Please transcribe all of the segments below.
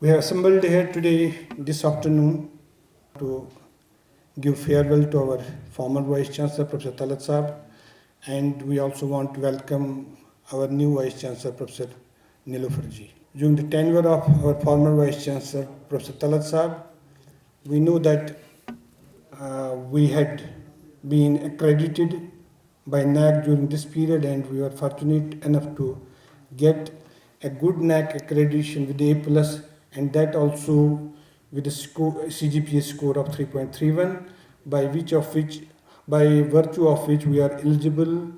We have assembled here today, this afternoon, to give farewell to our former Vice Chancellor, Professor Talat Saab, and we also want to welcome our new Vice Chancellor, Professor Nilofarji. During the tenure of our former Vice Chancellor, Professor Talat Saab, we know that we had been accredited by NAC during this period, and we were fortunate enough to get a good NAC accreditation with A plus, and that also with a CGPA score of 3.31, by virtue of which we are eligible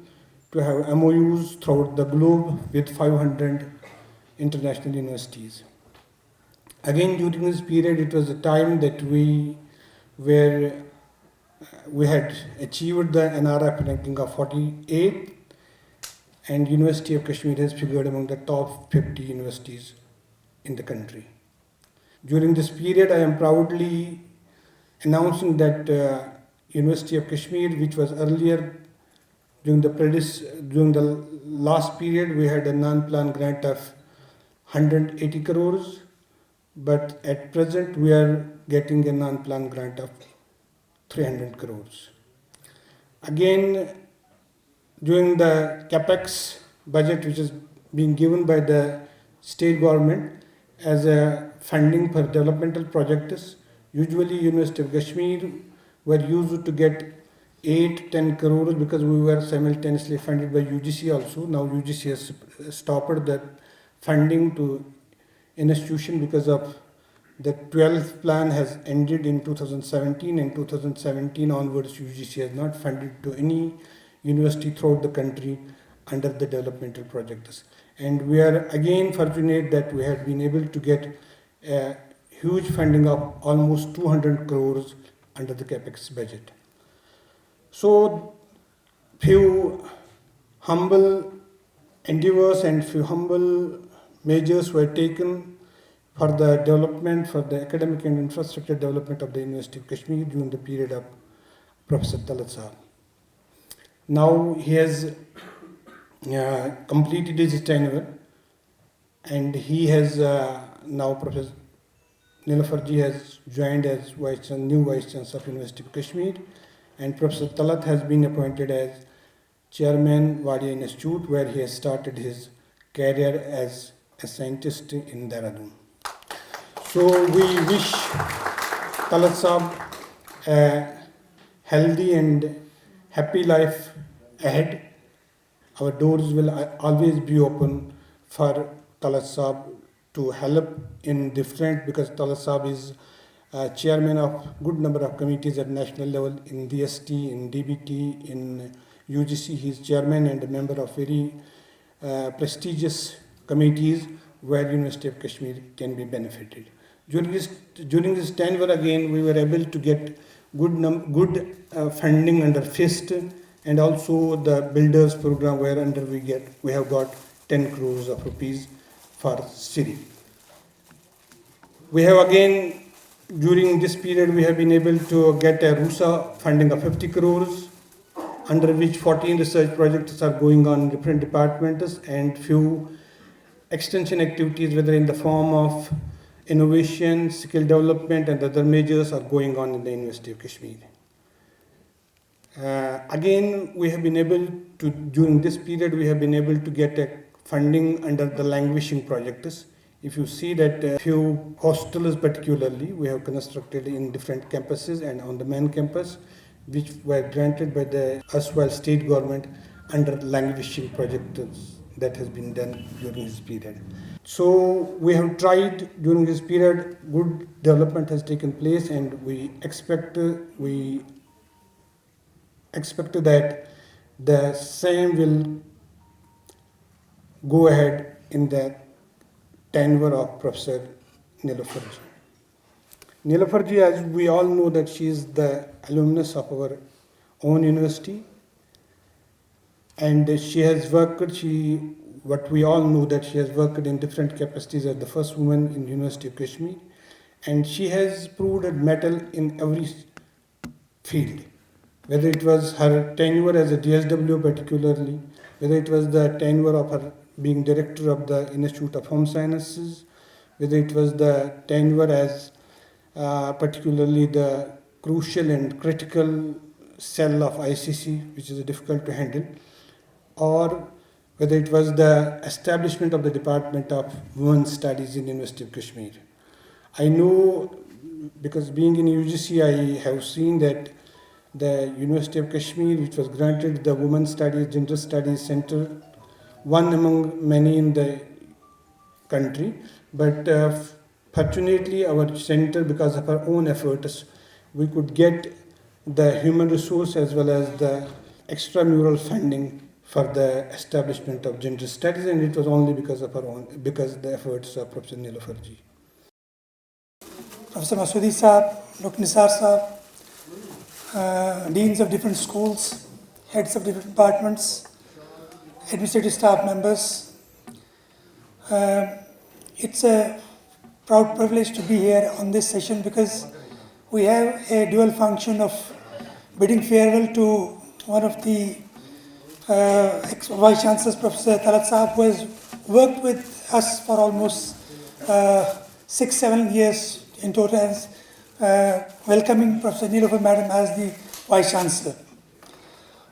to have MOUs throughout the globe with 500 international universities. Again, during this period, it was a time that we had achieved the NRF ranking of 48, and University of Kashmir has figured among the top 50 universities in the country. During this period, I am proudly announcing that University of Kashmir, which was earlier during the last period, we had a non-plan grant of 180 crores, but at present we are getting a non-plan grant of 300 crores. Again, during the CAPEX budget, which is being given by the state government as a funding for developmental projects, usually University of Kashmir were used to get 8-10 crores because we were simultaneously funded by UGC also. Now UGC has stopped the funding to an institution because of the 12th plan has ended in 2017, and 2017 onwards UGC has not funded to any university throughout the country under the developmental projects. And we are again fortunate that we have been able to get a huge funding of almost 200 crores under the CAPEX budget. So few humble endeavors and few humble measures were taken for the development, for the academic and infrastructure development of the University of Kashmir during the period of Professor Talat Saab. Now he has completed his tenure, and he has now Professor Nilofarji has joined as new Vice Chancellor of University of Kashmir, and Professor Talat has been appointed as Chairman Wadia Institute, where he has started his career as a scientist in Dehradun. So we wish Talat Saab a healthy and happy life ahead. Our doors will always be open for Talat Saab to help in different, because Talat Saab is chairman of good number of committees at national level in DST, in DBT, in UGC. He is chairman and a member of very prestigious committees where University of Kashmir can be benefited. During this tenure, again, we were able to get good funding under FIST, and also the builders program, where under we have got 10 crores of rupees for Siri. We have again, during this period, we have been able to get a RUSA funding of 50 crores, under which 14 research projects are going on in different departments, and few extension activities, whether in the form of innovation, skill development, and other measures are going on in the University of Kashmir. Again, we have been able to, during this period, we have been able to get a funding under the languishing projects. If you see that few hostels particularly, we have constructed in different campuses and on the main campus, which were granted by the erstwhile state government under languishing projects that has been done during this period. So we have tried during this period, good development has taken place, and we expect that the same will go ahead in the tenure of Professor Nilofarji. Nilofarji, as we all know, that she is the alumnus of our own university, and she has worked, what we all know, that she has worked in different capacities as the first woman in University of Kashmir, and she has proved a mettle in every field, whether it was her tenure as a DSW particularly, whether it was the tenure of her being director of the Institute of Home Sciences, whether it was the tenure as particularly the crucial and critical cell of ICC, which is difficult to handle, or whether it was the establishment of the Department of Women's Studies in University of Kashmir. I know, because being in UGC, I have seen that the University of Kashmir, which was granted the Women's Studies, Gender Studies Center, one among many in the country, but fortunately our center, because of our own efforts, we could get the human resource as well as the extramural funding for the establishment of gender studies, and it was only because of our own, because the efforts of Professor Nilofer ji. Professor Masoodi Saab, Dr. Nisar Saab, deans of different schools, heads of different departments, administrative staff members. It's a proud privilege to be here on this session because we have a dual function of bidding farewell to one of the Vice Chancellors, Professor Talat Saab, who has worked with us for almost 6-7 years in total, as welcoming Professor Nilofer Madam as the Vice Chancellor.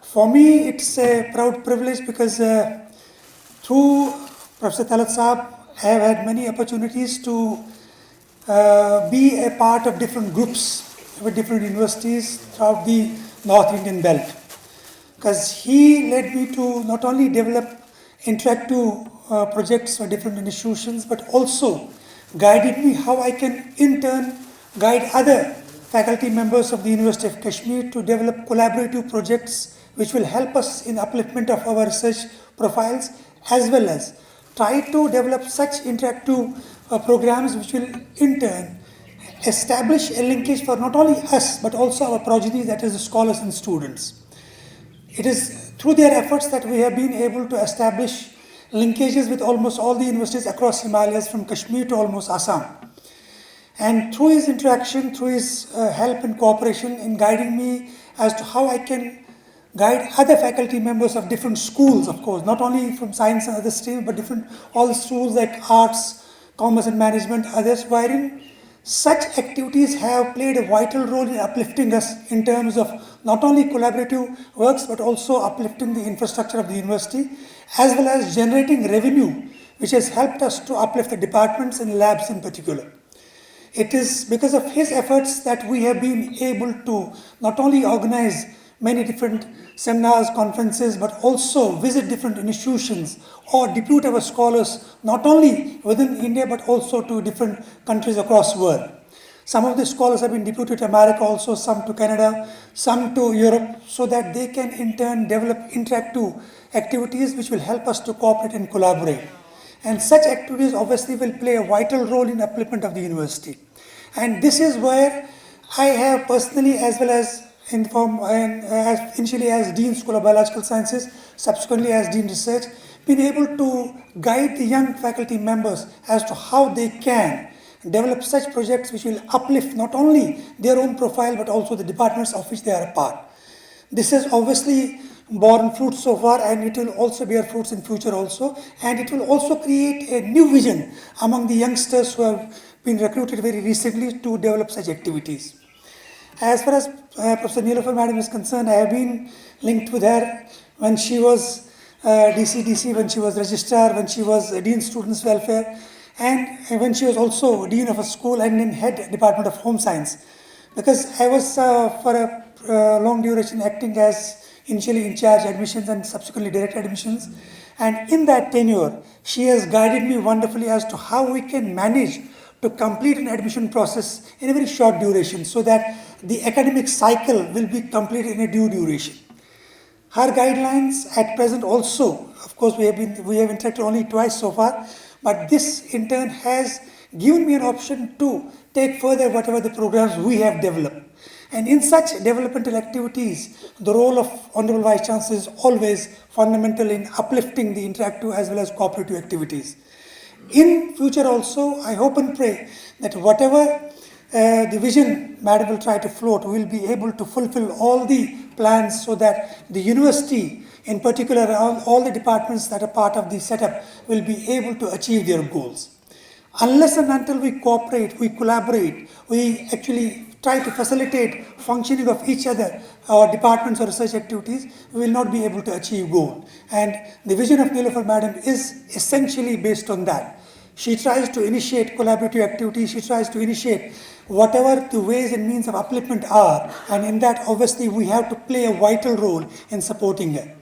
For me, it's a proud privilege because through Professor Talat Saab, I have had many opportunities to be a part of different groups with different universities throughout the North Indian belt. Because he led me to not only develop interactive projects for different institutions, but also guided me how I can in turn guide other faculty members of the University of Kashmir to develop collaborative projects which will help us in upliftment of our research profiles, as well as try to develop such interactive programs which will in turn establish a linkage for not only us but also our progeny, that is the scholars and students. It is through their efforts that we have been able to establish linkages with almost all the universities across Himalayas, from Kashmir to almost Assam. And through his interaction, through his help and cooperation in guiding me as to how I can guide other faculty members of different schools, of course, not only from science and other streams, but different, all the schools like arts, commerce and management, others, wherein such activities have played a vital role in uplifting us in terms of not only collaborative works, but also uplifting the infrastructure of the university, as well as generating revenue, which has helped us to uplift the departments and labs in particular. It is because of his efforts that we have been able to not only organize many different seminars, conferences, but also visit different institutions or depute our scholars not only within India but also to different countries across the world. Some of the scholars have been deputed to America also, some to Canada, some to Europe, so that they can in turn develop interactive activities which will help us to cooperate and collaborate. And such activities obviously will play a vital role in upliftment of the university. And this is where I have personally, as well as initially as Dean School of Biological Sciences, subsequently as Dean Research, been able to guide the young faculty members as to how they can develop such projects which will uplift not only their own profile but also the departments of which they are a part. This has obviously borne fruits so far, and it will also bear fruits in future also, and it will also create a new vision among the youngsters who have been recruited very recently to develop such activities. As far as Professor Nilofer Madam is concerned, I have been linked with her when she was DCDC, when she was registrar, when she was Dean Students Welfare, and when she was also Dean of a school and in head Department of Home Science. Because I was for a long duration acting as initially in charge admissions and subsequently direct admissions. And in that tenure, she has guided me wonderfully as to how we can manage to complete an admission process in a very short duration so that the academic cycle will be completed in a due duration. Her guidelines at present also, of course we have interacted only twice so far, but this in turn has given me an option to take further whatever the programs we have developed. And in such developmental activities, the role of Honorable Vice Chancellor is always fundamental in uplifting the interactive as well as cooperative activities. In future also, I hope and pray that whatever the vision Madam will try to float, we will be able to fulfill all the plans so that the university, in particular all the departments that are part of the setup, will be able to achieve their goals. unless and until we cooperate, we collaborate, we actually try to facilitate functioning of each other, our departments or research activities, we will not be able to achieve goal. And the vision of Nilofer Madam is essentially based on that. She tries to initiate collaborative activities, she tries to initiate whatever the ways and means of upliftment are, and in that obviously we have to play a vital role in supporting her.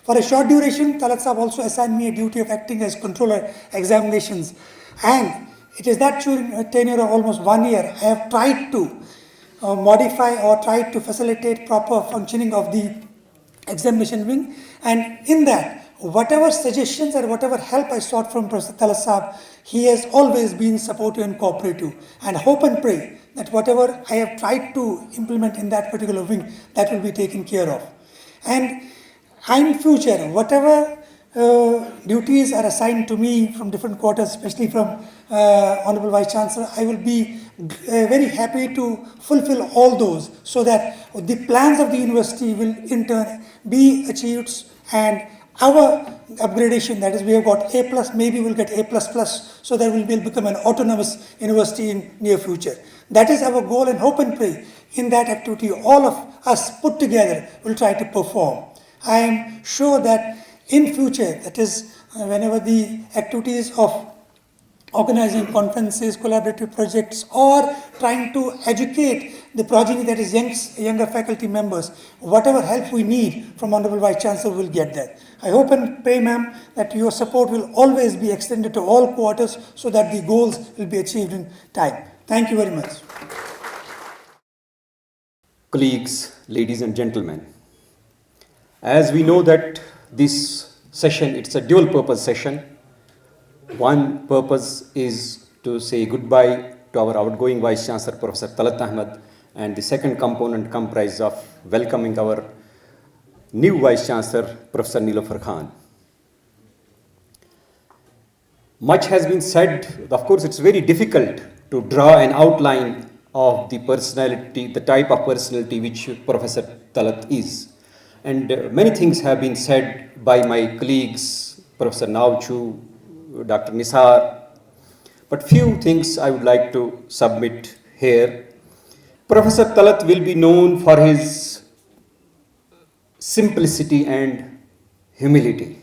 For a short duration, Talat Sahab also assigned me a duty of acting as controller examinations, and it is that during a tenure of almost 1 year, I have tried to modify or tried to facilitate proper functioning of the examination wing, and in that, whatever suggestions or whatever help I sought from Professor Talat Sahab, he has always been supportive and cooperative, and hope and pray that whatever I have tried to implement in that particular wing, that will be taken care of. And in future, whatever duties are assigned to me from different quarters, especially from Honorable Vice Chancellor, I will be very happy to fulfill all those so that the plans of the university will in turn be achieved, and our upgradation, that is we have got A+, maybe we'll get A++, so that we will become an autonomous university in near future. That is our goal, and hope and pray in that activity all of us put together will try to perform. I am sure that in future, that is whenever the activities of organizing conferences, collaborative projects, or trying to educate the progeny, that is younger faculty members, whatever help we need from Honorable Vice Chancellor will get that. I hope and pray, ma'am, that your support will always be extended to all quarters so that the goals will be achieved in time. Thank you very much. Colleagues, ladies and gentlemen, as we know that this session, it's a dual purpose session. One purpose is to say goodbye to our outgoing Vice Chancellor, Professor Talat Ahmed, and the second component comprises of welcoming our new Vice Chancellor, Professor Nilofer Khan. Much has been said. Of course, it's very difficult to draw an outline of the personality, the type of personality which Professor Talat is. And many things have been said by my colleagues, Professor Nauchu, Dr. Nisar, but few things I would like to submit here. Professor Talat will be known for his simplicity and humility.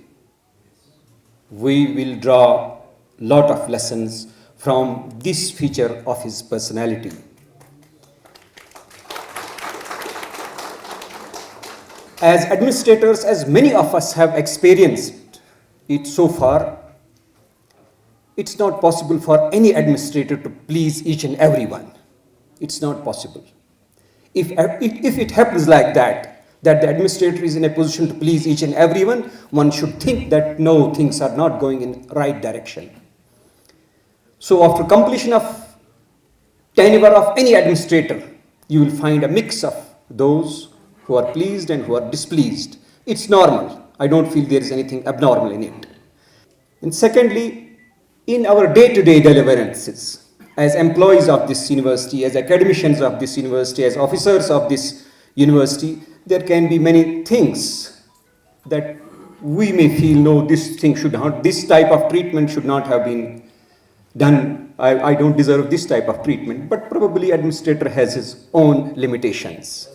We will draw a lot of lessons from this feature of his personality. As administrators, as many of us have experienced it so far, it's not possible for any administrator to please each and everyone. It's not possible. If it happens like that the administrator is in a position to please each and everyone, one should think that no, things are not going in the right direction. So after completion of tenure of any administrator, you will find a mix of those who are pleased and who are displeased. It's normal. I don't feel there is anything abnormal in it. And secondly, in our day-to-day deliverances, as employees of this university, as academicians of this university, as officers of this university, there can be many things that we may feel, no, this type of treatment should not have been done. I don't deserve this type of treatment, but probably administrator has his own limitations.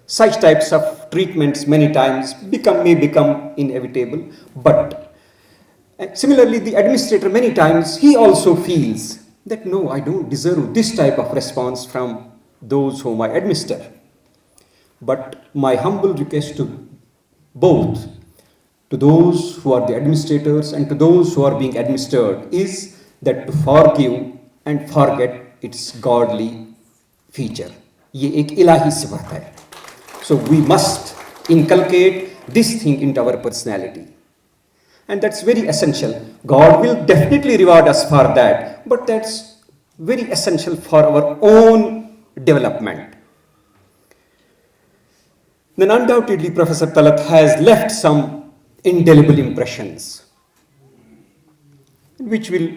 Such types of treatments many times may become inevitable, but similarly, the administrator many times, he also feels that no, I don't deserve this type of response from those whom I administer. But my humble request to both, to those who are the administrators and to those who are being administered, is that to forgive and forget its godly feature. ये एक इलाही सिफत है. So we must inculcate this thing into our personality. And that's very essential. God will definitely reward us for that, but that's very essential for our own development. Then undoubtedly Professor Talat has left some indelible impressions which will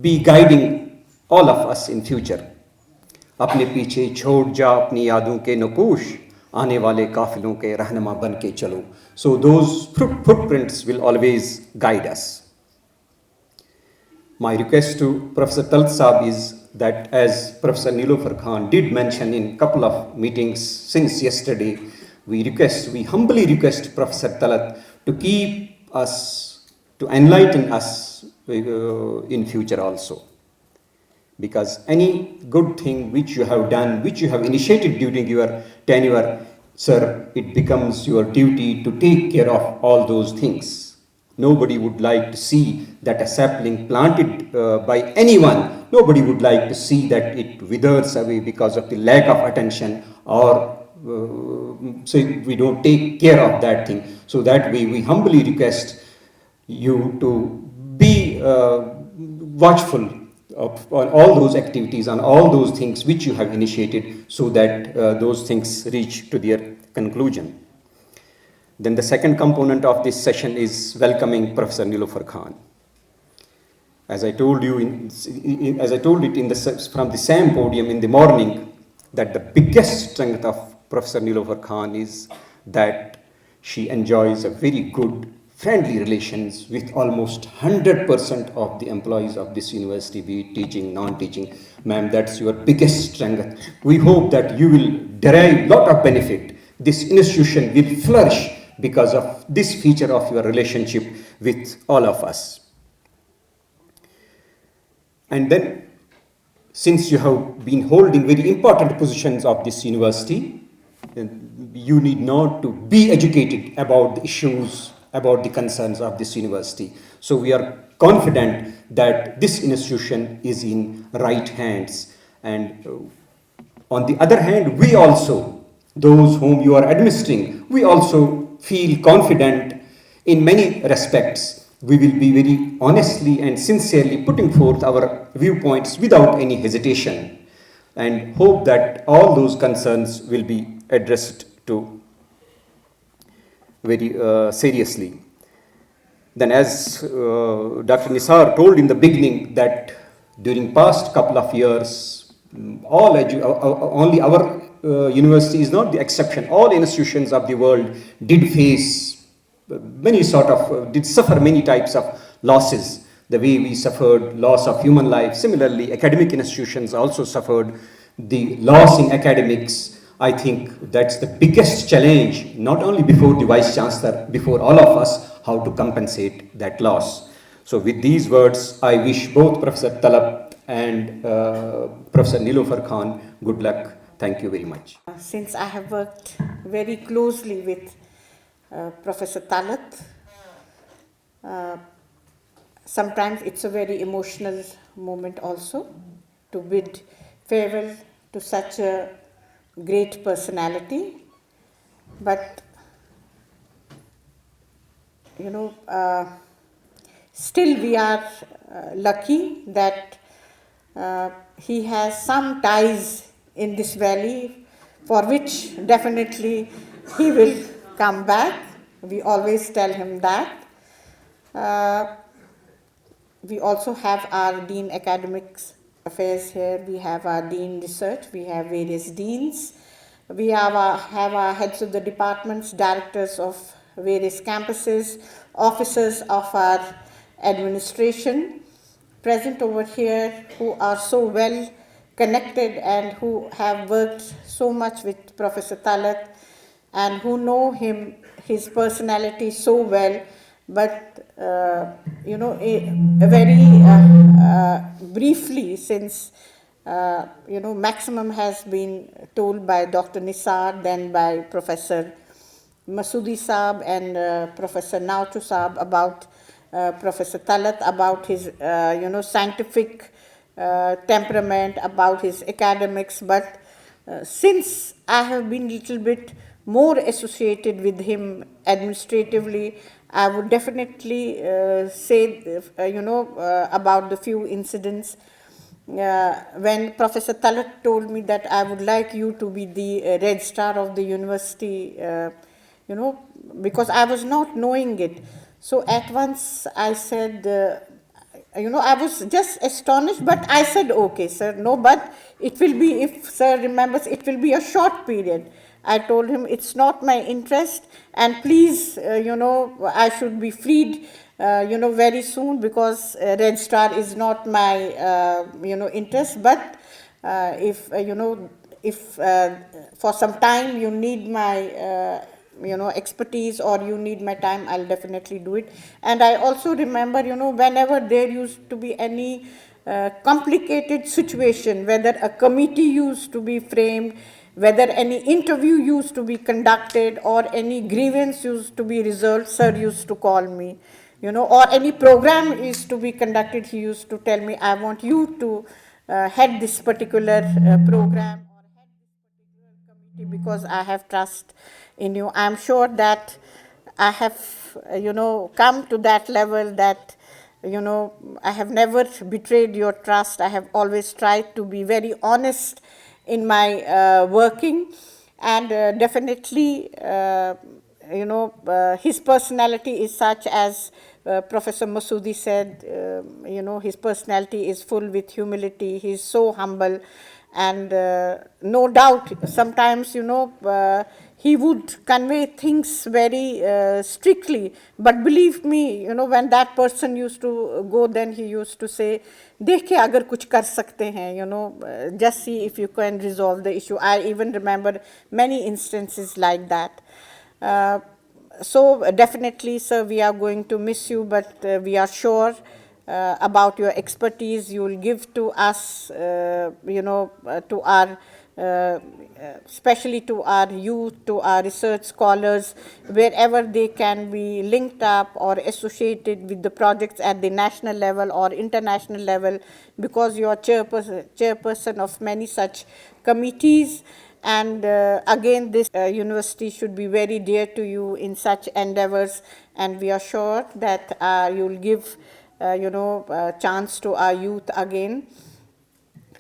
be guiding all of us in future. अपने पीछे छोड़ जा अपनी यादों के नकूश, आने वाले काफिलों के रहनुमा बन के चलो. So those footprints will always guide us. My request to Professor Talat Saab is that, as Professor Nilofer Khan did mention in a couple of meetings since yesterday, we humbly request Professor Talat to keep us, to enlighten us in future also. Because any good thing which you have done, which you have initiated during your tenure, sir, it becomes your duty to take care of all those things. Nobody would like to see that a sapling planted by anyone, nobody would like to see that it withers away because of the lack of attention, or so we don't take care of that thing. So that way we humbly request you to be watchful on all those activities, on all those things which you have initiated, so that those things reach to their conclusion. Then the second component of this session is welcoming Professor Nilofer Khan. As I told you, as I told it from the same podium in the morning, that the biggest strength of Professor Nilofer Khan is that she enjoys a very good, friendly relations with almost 100% of the employees of this university, be it teaching, non-teaching. Ma'am, that's your biggest strength. We hope that you will derive a lot of benefit. This institution will flourish because of this feature of your relationship with all of us. And then, since you have been holding very important positions of this university, you need not to be educated about the issues, about the concerns of this university. So we are confident that this institution is in right hands. And on the other hand, we also, those whom you are administering, we also feel confident in many respects. We will be very honestly and sincerely putting forth our viewpoints without any hesitation, and hope that all those concerns will be addressed to very seriously. Then, as Dr. Nisar told in the beginning, that during past couple of years, only our university is not the exception. All institutions of the world did face did suffer many types of losses. The way we suffered loss of human life, similarly academic institutions also suffered the loss in academics. I think that's the biggest challenge, not only before the Vice Chancellor, before all of us, how to compensate that loss. So with these words, I wish both Professor Talat and Professor Nilofer Khan good luck. Thank you very much. Since I have worked very closely with Professor Talat, sometimes it's a very emotional moment also to bid farewell to such a great personality. But, still we are lucky that he has some ties in this valley, for which definitely he will come back. We always tell him that. We also have our Dean Academics Affairs here. We have our Dean Research. We have various deans. We have our heads of the departments, directors of various campuses, officers of our administration present over here, who are so well connected and who have worked so much with Professor Talat and who know him, his personality so well. But very briefly, since maximum has been told by Dr. Nisar, then by Professor Masudi Saab and Professor Nautu Saab about Professor Talat, about his scientific temperament, about his academics. But since I have been a little bit more associated with him administratively, I would definitely say, about the few incidents. When Professor Talat told me that I would like you to be the Red Star of the university, because I was not knowing it. So at once I said, I was just astonished, but I said, okay, sir, no, but it will be, if sir remembers, it will be a short period. I told him it's not my interest, and please, I should be freed, very soon, because Red Star is not my, interest. But if for some time you need my, expertise, or you need my time, I'll definitely do it. And I also remember, whenever there used to be any complicated situation, whether a committee used to be framed, whether any interview used to be conducted, or any grievance used to be resolved, sir used to call me, or any program is to be conducted, he used to tell me, I want you to head this particular program, or head this particular committee, because I have trust in you. I'm sure that I have, come to that level that, I have never betrayed your trust. I have always tried to be very honest in my working, and definitely, his personality is such, as Professor Masoodi said, his personality is full with humility. He is so humble, and no doubt sometimes, he would convey things very strictly, but believe me, when that person used to go, then he used to say, देखिए अगर कुछ कर सकते हैं, just see if you can resolve the issue. I even remember many instances like that. So definitely, sir, we are going to miss you, but we are sure about your expertise you will give to us, to our, especially to our youth, to our research scholars, wherever they can be linked up or associated with the projects at the national level or international level, because you are chairperson of many such committees. And again, this university should be very dear to you in such endeavors, and we are sure that you will give, chance to our youth again.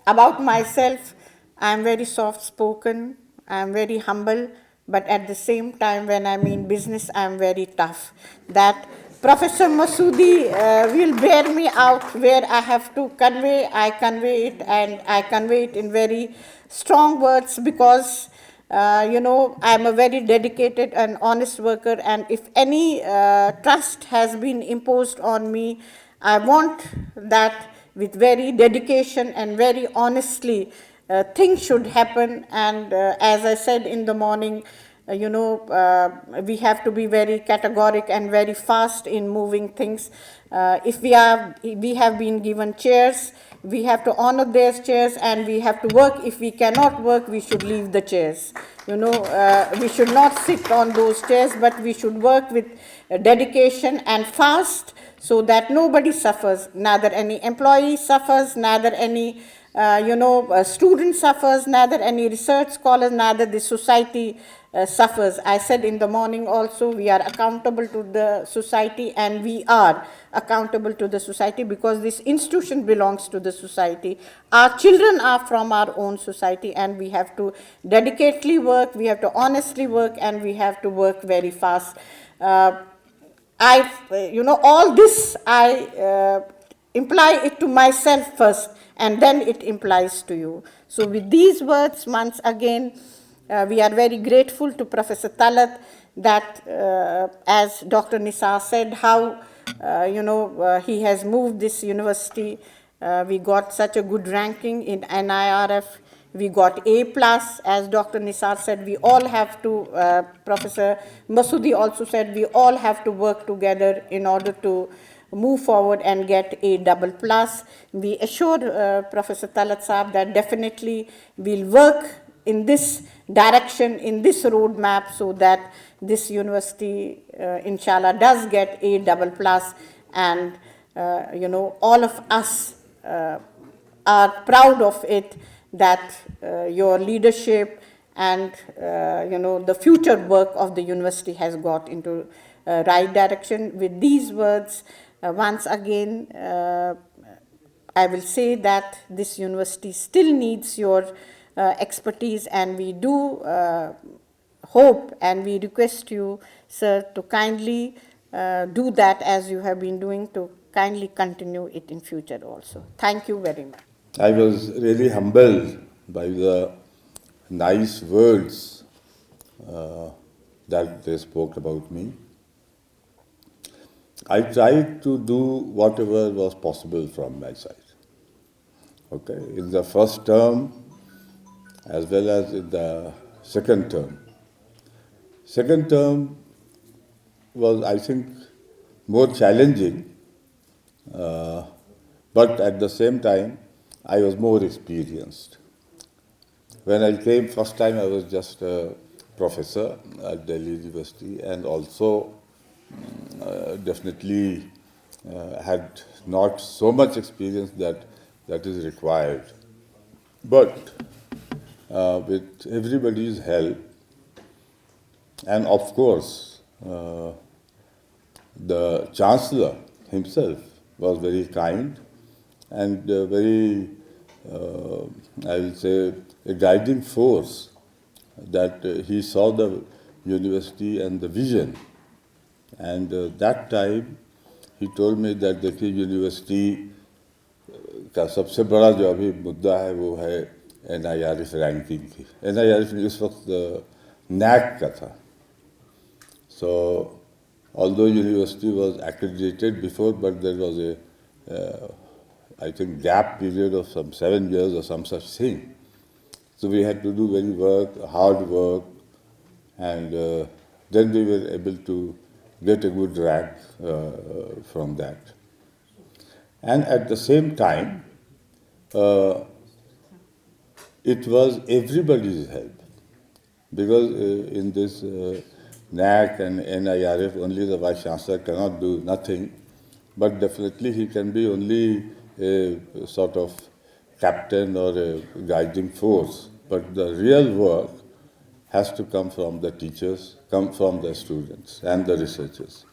About myself, I am very soft-spoken, I am very humble, but at the same time, when I mean business, I am very tough. That Professor Masoodi will bear me out where I have to convey, I convey it, and I convey it in very strong words, because I am a very dedicated and honest worker, and if any trust has been imposed on me, I want that with very dedication and very honestly things should happen. And as I said in the morning, we have to be very categoric and very fast in moving things. If we have been given chairs, we have to honor their chairs, and we have to work. If we cannot work, we should leave the chairs. We should not sit on those chairs, but we should work with dedication and fast, so that nobody suffers, neither any employee suffers, neither any student suffers, neither any research scholar, neither the society suffers. I said in the morning also, we are accountable to the society, and we are accountable to the society, because this institution belongs to the society. Our children are from our own society, and we have to dedicatedly work, we have to honestly work, and we have to work very fast. All this I imply it to myself first, and then it implies to you. So with these words, once again, we are very grateful to Professor Talat that, as Dr. Nisar said, how, he has moved this university. We got such a good ranking in NIRF. We got A+, as Dr. Nisar said, we all have to, Professor Masoodi also said, we all have to work together in order to move forward and get A++. We assured Professor Talat Saab that definitely we'll work in this direction, in this roadmap, so that this university, inshallah, does get A++, and, all of us are proud of it, that your leadership and, the future work of the university has got into right direction. With these words, once again, I will say that this university still needs your expertise, and we do hope and we request you, sir, to kindly do that as you have been doing, to kindly continue it in future also. Thank you very much. I was really humbled by the nice words that they spoke about me. I tried to do whatever was possible from my side. Okay, in the first term as well as in the second term. Second term was, I think, more challenging, but at the same time, I was more experienced. When I came first time, I was just a professor at Delhi University, and also definitely had not so much experience that is required. But with everybody's help, and of course, the Chancellor himself was very kind and very, I will say, a guiding force, that he saw the university and the vision. And that time he told me that देखिए university का सबसे बड़ा जो अभी मुद्दा है वो है NIRF रैंकिंग की. NIRF उस वक्त NAC का था. So although university was accredited before, but there was a I think gap period of some 7 years or some such thing. So we had to do hard work, and then we were able to get a good rank from that. And at the same time, it was everybody's help, because in this NAC and NIRF, only the Vice Chancellor cannot do nothing, but definitely he can be only a sort of captain or a guiding force. But the real work has to come from the teachers, come from the students and the researchers.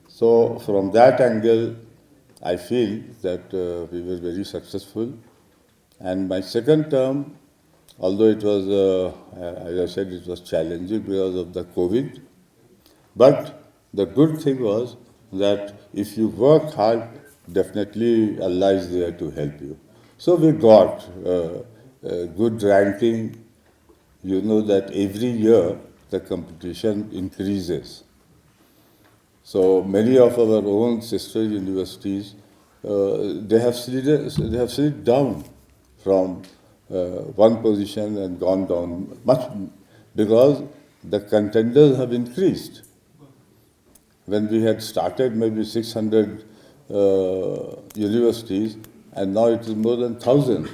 So from that angle, I feel that we were very successful. And my second term, although it was, as I said, it was challenging because of the COVID, but the good thing was that if you work hard, definitely Allah is there to help you. So we got a good ranking. You know that every year the competition increases. So many of our own sister universities, they have slid down from one position and gone down much, because the contenders have increased. When we had started maybe 600 universities, and now it is more than 1,000.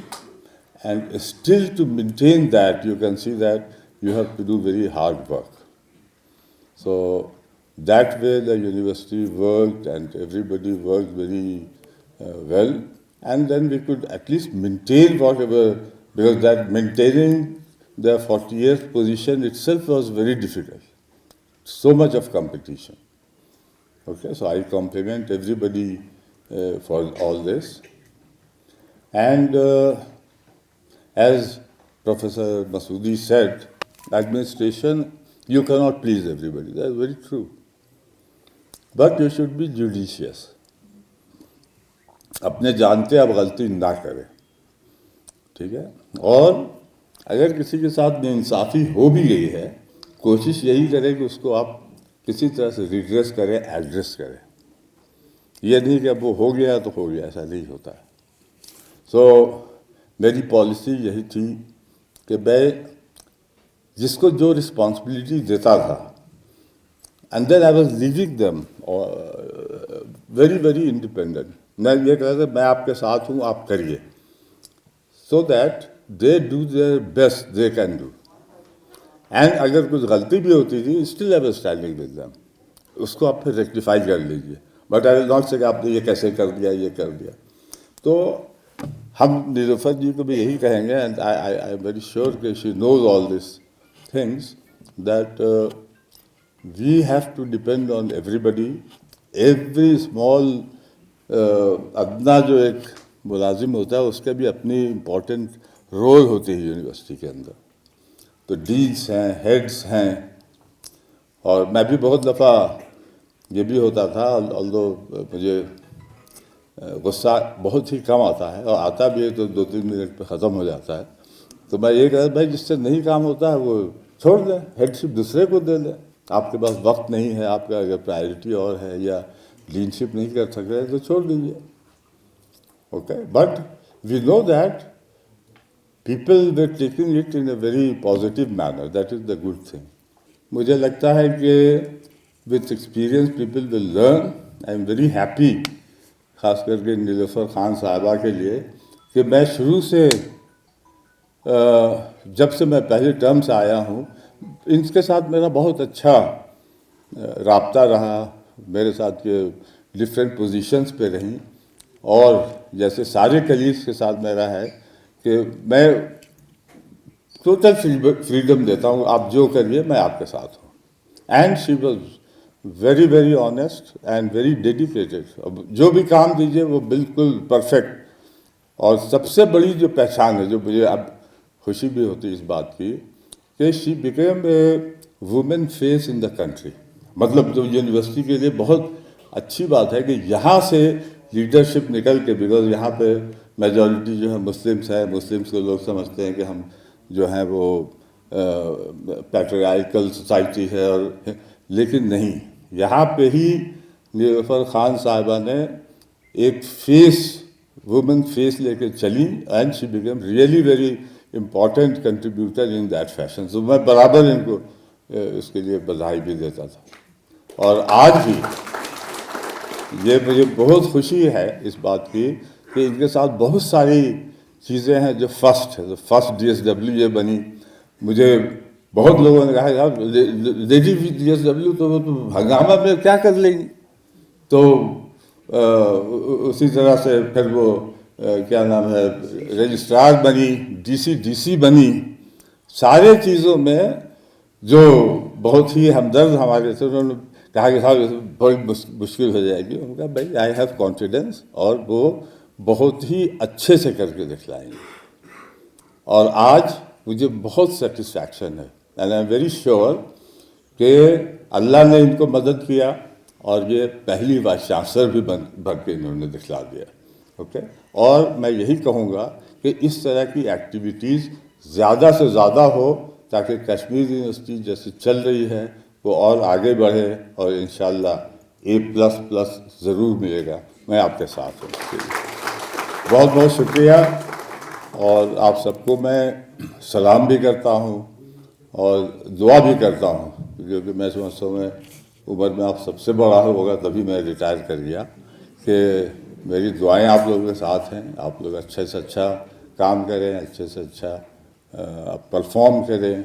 And still to maintain that, you can see that you have to do very hard work. So that way the university worked and everybody worked very well. And then we could at least maintain whatever, because that maintaining the 40th position itself was very difficult. So much of competition. Okay, so I compliment everybody for all this. And as Professor Masoodi said, administration, you cannot please everybody. That's very true. But you should be judicious. अपने जानते आप गलती ना करें, ठीक है? और अगर किसी के साथ नाइंसाफ़ी हो भी गई है, कोशिश यही करें कि उसको आप किसी तरह से रिड्रेस करें, एड्रेस करें. ये नहीं कि अब वो हो गया तो हो गया, ऐसा नहीं होता है. सो मेरी पॉलिसी यही थी कि मैं जिसको जो रिस्पॉन्सिबिलिटी देता था, and then I was leaving them very very independent. मैं ये कहता था मैं आपके साथ हूँ, आप करिए, so that they do their best they can do. And अगर कुछ गलती भी होती थी, still I was standing with them. उसको आप फिर रेक्टिफाई कर लीजिए, बट आई विल नॉट से कि आपने ये कैसे कर दिया, ये कर दिया. तो हम नीलोफर जी को भी यही कहेंगे, and I am very sure कि she knows all this things, that we have to depend on everybody. Every small अदना जो एक मुलाजिम होता है, उसका भी अपनी इम्पोर्टेंट रोल होती है यूनिवर्सिटी के अंदर. तो डीन्स हैं, हेड्स हैं, और मैं भी बहुत दफ़ा ये भी होता था, ऑल्दो मुझे गुस्सा बहुत ही कम आता है, और आता भी है तो 2-3 मिनट पे ख़त्म हो जाता है. तो मैं ये कहता भाई जिससे नहीं काम होता है वो چھوڑ دیں, ہیڈشپ دوسرے کو دے دیں. آپ کے پاس وقت نہیں ہے, آپ کا اگر پرائرٹی اور ہے یا لینشپ نہیں کر سک رہے تو چھوڑ دیجیے. Okay, but we know that people were taking it in a very positive manner. That is the good thing. مجھے لگتا ہے کہ with experience people will learn. I am very happy, خاص کر کے نیلوفر خان صاحبہ کے لیے, کہ میں شروع سے جب سے میں پہلے ٹرم سے آیا ہوں ان کے ساتھ میرا بہت اچھا رابطہ رہا. میرے ساتھ یہ ڈفرینٹ پوزیشنز پہ رہیں, اور جیسے سارے کلیگس کے ساتھ میرا ہے کہ میں ٹوٹل فریڈم دیتا ہوں, آپ جو کریے میں آپ کے ساتھ ہوں. And she was very very honest and very dedicated. جو بھی کام دیجیے وہ بالکل پرفیکٹ. اور سب سے بڑی جو پہچان ہے, جو مجھے اب خوشی بھی ہوتی ہے اس بات کی, کہ she became a woman face in the country. مطلب جو یونیورسٹی کے لیے بہت اچھی بات ہے کہ یہاں سے لیڈرشپ نکل کے, بیکاز یہاں پہ میجورٹی جو ہے مسلمس ہے, مسلمس کو لوگ سمجھتے ہیں کہ ہم جو ہیں وہ پیٹریارکل سوسائٹی ہے, اور لیکن نہیں, یہاں پہ ہی نیلوفر خان صاحبہ نے ایک فیس, وومن فیس لے کے چلی, and she became really very important contributor in that fashion. تو میں برابر ان کو اس کے لیے بدھائی بھی دیتا تھا. اور آج بھی یہ مجھے بہت خوشی ہے اس بات کی کہ ان کے ساتھ بہت ساری چیزیں ہیں جو فرسٹ ہے. فرسٹ ڈی ایس ڈبلیو یہ بنی. مجھے بہت لوگوں نے کہا یار لیڈی ڈی ایس ڈبلیو تو وہ تو ہنگامہ میں کیا کر لیں گی. تو اسی طرح سے پھر وہ کیا نام ہے رجسٹرار بنی, ڈی سی بنی. سارے چیزوں میں جو بہت ہی ہمدرد ہمارے تھے, انہوں نے کہا کہ صاحب بڑی مشکل ہو جائے گی. ان کا بھائی آئی ہیو کانفیڈینس, اور وہ بہت ہی اچھے سے کر کے دکھلائیں گے. اور آج مجھے بہت سیٹسفیکشن ہے, and I am very sure کہ اللہ نے ان کو مدد کیا, اور یہ پہلی وائس چانسلر بھی بن کے انہوں نے دکھلا دیا. اوکے, اور میں یہی کہوں گا کہ اس طرح کی ایکٹیویٹیز زیادہ سے زیادہ ہو, تاکہ کشمیر یونیورسٹی جیسے چل رہی ہے وہ اور آگے بڑھے, اور انشاءاللہ A++ ضرور ملے گا. میں آپ کے ساتھ ہوں. بہت بہت شکریہ, اور آپ سب کو میں سلام بھی کرتا ہوں اور دعا بھی کرتا ہوں, کیونکہ میں سمجھتا ہوں عمر میں آپ سب سے بڑا ہوگا, تبھی میں ریٹائر کر گیا, کہ میری دعائیں آپ لوگوں کے ساتھ ہیں. آپ لوگ اچھے سے اچھا کام کریں, اچھے سے اچھا پرفارم کریں,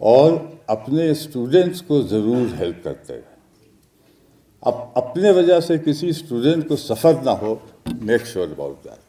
اور اپنے اسٹوڈنٹس کو ضرور ہیلپ کرتے رہیں. اب اپنے وجہ سے کسی اسٹوڈنٹ کو سفر نہ ہو, میک شیور اباؤٹ دیٹ.